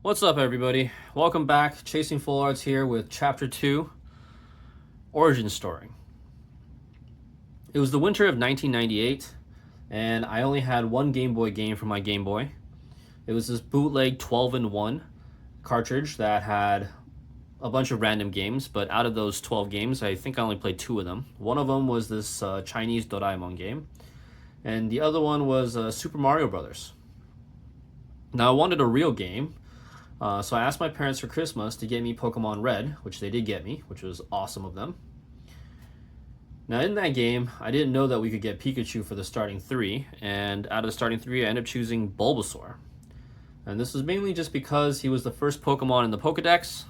What's up, everybody? Welcome back. Chasing Full Arts here with Chapter 2, Origin Story. It was the winter of 1998, and I only had one Game Boy game for my Game Boy. It was this bootleg 12-in-1 cartridge that had a bunch of random games, but out of those 12 games, I think I only played 2 of them. One of them was this Chinese Doraemon game, and the other one was Super Mario Brothers. Now, I wanted a real game, so I asked my parents for Christmas to get me Pokemon Red, which they did get me, which was awesome of them. Now, in that game, I didn't know that we could get Pikachu for the starting 3, and out of the starting 3, I ended up choosing Bulbasaur. And this was mainly just because he was the first Pokemon in the Pokedex,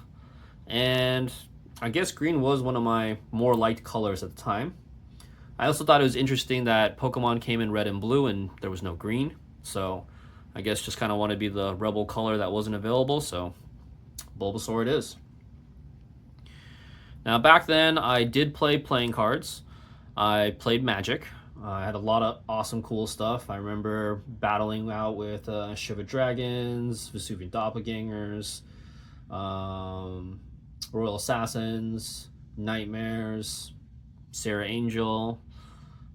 and I guess green was one of my more liked colors at the time. I also thought it was interesting that Pokemon came in red and blue and there was no green, so I guess just kind of wanted to be the rebel color that wasn't available, so Bulbasaur it is. Now, back then, I did play playing cards. I played Magic. I had a lot of awesome, cool stuff. I remember battling out with Shiva Dragons, Vesuvian Doppelgangers, Royal Assassins, Nightmares, Sarah Angel,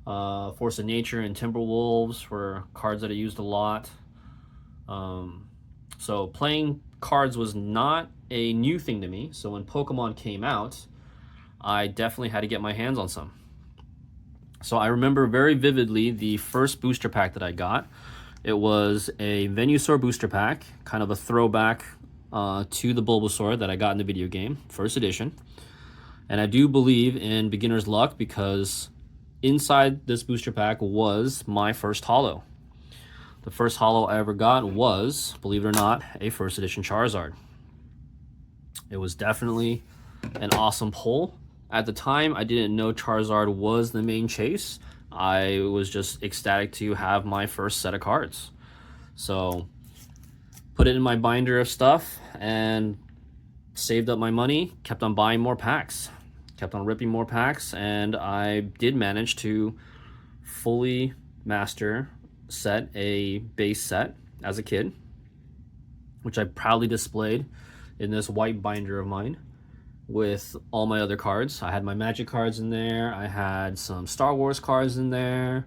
Force of Nature, and Timberwolves were cards that I used a lot. So playing cards was not a new thing to me. So when Pokemon came out, I definitely had to get my hands on some. So I remember very vividly the first booster pack that I got. It was a Venusaur booster pack, kind of a throwback to the Bulbasaur that I got in the video game, first edition. And I do believe in beginner's luck because inside this booster pack was my first holo. The first holo I ever got was, believe it or not, a first edition Charizard. It was definitely an awesome pull. At the time, I didn't know Charizard was the main chase. I was just ecstatic to have my first set of cards. So, put it in my binder of stuff and saved up my money, kept on buying more packs, kept on ripping more packs, and I did manage to fully master a base set as a kid, which I proudly displayed in this white binder of mine with all my other cards. I had my Magic cards in there, I had some Star Wars cards in there,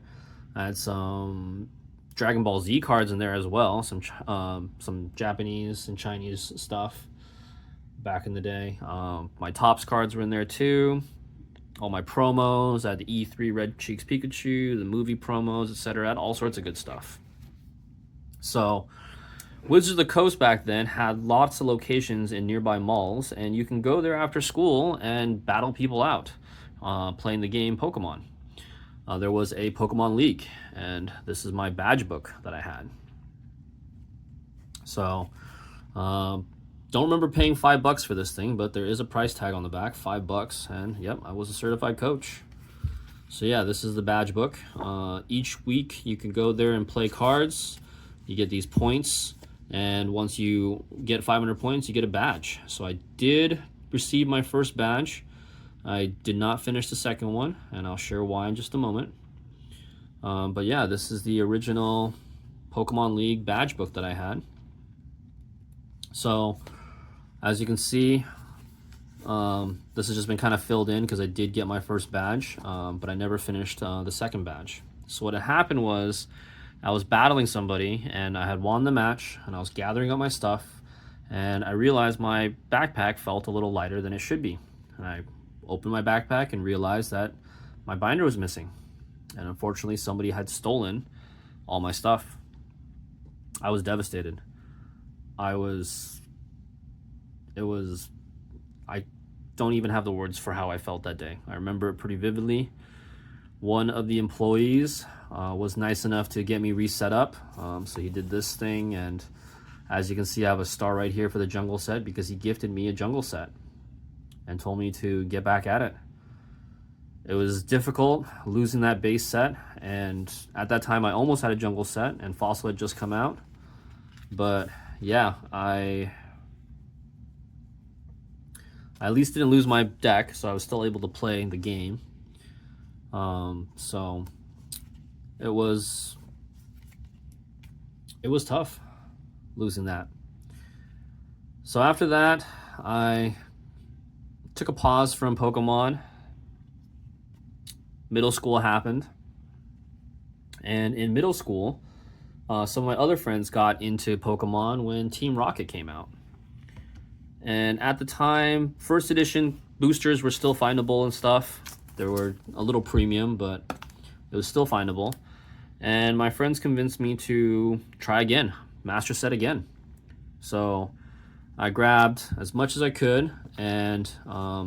I had some Dragon Ball Z cards in there as well, some Japanese and Chinese stuff back in the day. My Topps cards were in there too. All my promos, I had the E3 Red Cheeks Pikachu, the movie promos, etc. I had all sorts of good stuff. So, Wizards of the Coast back then had lots of locations in nearby malls, and you can go there after school and battle people out playing the game Pokemon. There was a Pokemon League, and this is my badge book that I had. So, don't remember paying $5 for this thing, but there is a price tag on the back, $5, and yep, I was a certified coach. So yeah, this is the badge book. Each week you can go there and play cards. You get these points, and once you get 500 points, you get a badge. So I did receive my first badge. I did not finish the second one, and I'll share why in just a moment. But yeah, this is the original Pokemon League badge book that I had. So, as you can see, this has just been kind of filled in because I did get my first badge, but I never finished the second badge. So what had happened was I was battling somebody, and I had won the match, and I was gathering up my stuff, and I realized my backpack felt a little lighter than it should be. And I opened my backpack and realized that my binder was missing. And unfortunately, somebody had stolen all my stuff. I was devastated. I don't even have the words for how I felt that day. I remember it pretty vividly. One of the employees was nice enough to get me reset up. So he did this thing, and as you can see, I have a star right here for the jungle set because he gifted me a jungle set and told me to get back at it. It was difficult losing that base set, and at that time I almost had a jungle set, and Fossil had just come out. But yeah, I at least didn't lose my deck, so I was still able to play the game. So it was tough losing that. So after that, I took a pause from Pokemon. Middle school happened. And in middle school, some of my other friends got into Pokemon when Team Rocket came out. And at the time, first edition boosters were still findable and stuff. They were a little premium, but it was still findable. And my friends convinced me to try again, master set again. So I grabbed as much as I could, and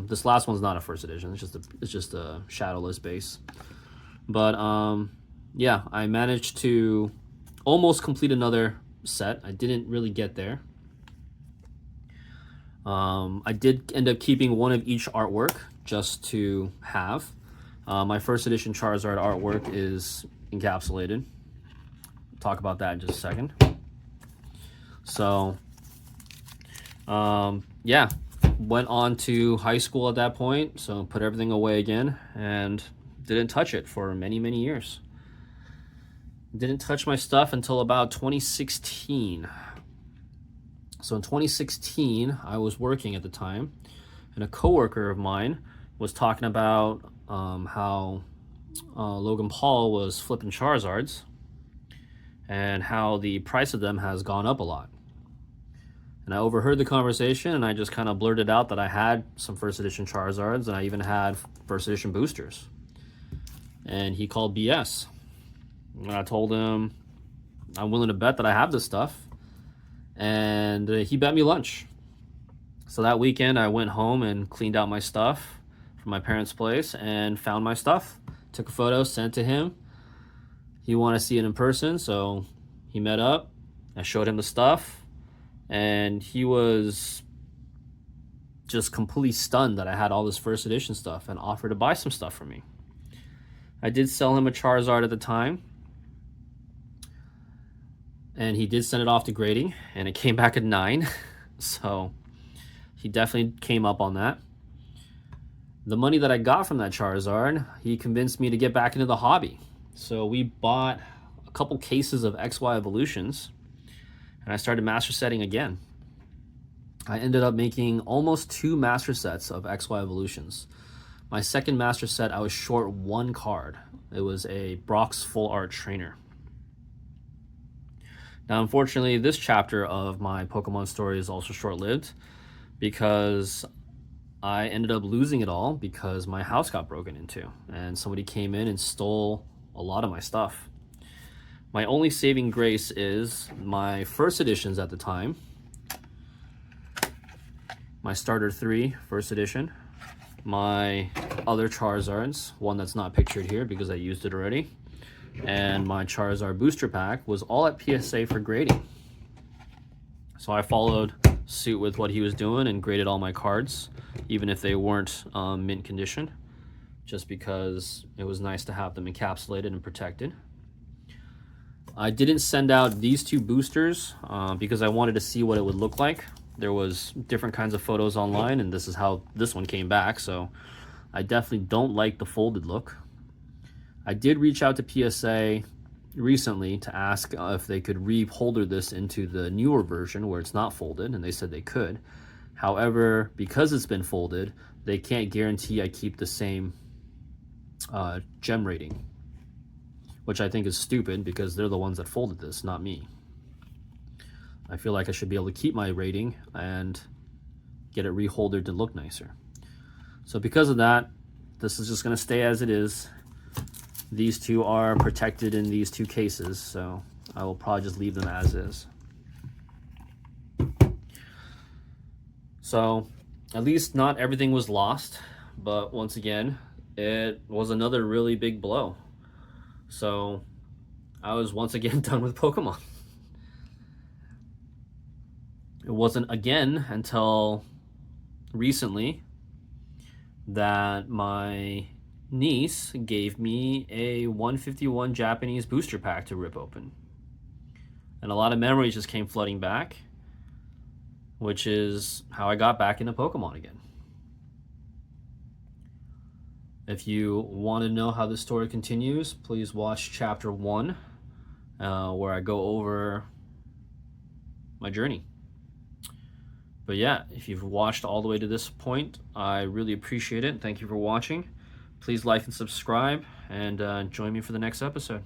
this last one's not a first edition. It's just a shadowless base. But yeah, I managed to almost complete another set. I didn't really get there. I did end up keeping one of each artwork just to have. My first edition Charizard artwork is encapsulated. Talk about that in just a second. So, yeah, went on to high school at that point, so put everything away again and didn't touch it for many, many years. Didn't touch my stuff until about 2016. So in 2016, I was working at the time, and a coworker of mine was talking about how Logan Paul was flipping Charizards and how the price of them has gone up a lot. And I overheard the conversation, and I just kind of blurted out that I had some first edition Charizards, and I even had first edition boosters. And he called BS. And I told him I'm willing to bet that I have this stuff. And he bet me lunch. So that weekend I went home and cleaned out my stuff from my parents' place and found my stuff. Took a photo, sent to him. He wanted to see it in person, so he met up. I showed him the stuff, and he was just completely stunned that I had all this first edition stuff and offered to buy some stuff from me. I did sell him a Charizard at the time, and he did send it off to grading, and it came back at 9. So he definitely came up on that. The money that I got from that Charizard, he convinced me to get back into the hobby. So we bought a couple cases of XY Evolutions, and I started master setting again. I ended up making almost 2 master sets of XY Evolutions. My second master set, I was short 1 card. It was a Brock's Full Art Trainer. Now, unfortunately, this chapter of my Pokemon story is also short-lived because I ended up losing it all because my house got broken into and somebody came in and stole a lot of my stuff. My only saving grace is my first editions at the time. My Starter 3 first edition. My other Charizards, one that's not pictured here because I used it already. And my Charizard booster pack was all at PSA for grading. So I followed suit with what he was doing and graded all my cards, even if they weren't mint condition, just because it was nice to have them encapsulated and protected. I didn't send out these 2 boosters because I wanted to see what it would look like. There was different kinds of photos online, and this is how this one came back, so I definitely don't like the folded look. I did reach out to PSA recently to ask if they could reholder this into the newer version where it's not folded, and they said they could. However, because it's been folded, they can't guarantee I keep the same gem rating, which I think is stupid because they're the ones that folded this, not me. I feel like I should be able to keep my rating and get it reholdered to look nicer. So because of that, this is just going to stay as it is. These 2 are protected in these 2 cases, so I will probably just leave them as is. So at least not everything was lost, but once again, it was another really big blow. So I was once again done with Pokemon. It wasn't again until recently that my niece gave me a 151 Japanese booster pack to rip open. And a lot of memories just came flooding back, which is how I got back into Pokemon again. If you want to know how this story continues, please watch chapter 1, where I go over my journey. But yeah, if you've watched all the way to this point, I really appreciate it. Thank you for watching. Please like and subscribe, and join me for the next episode.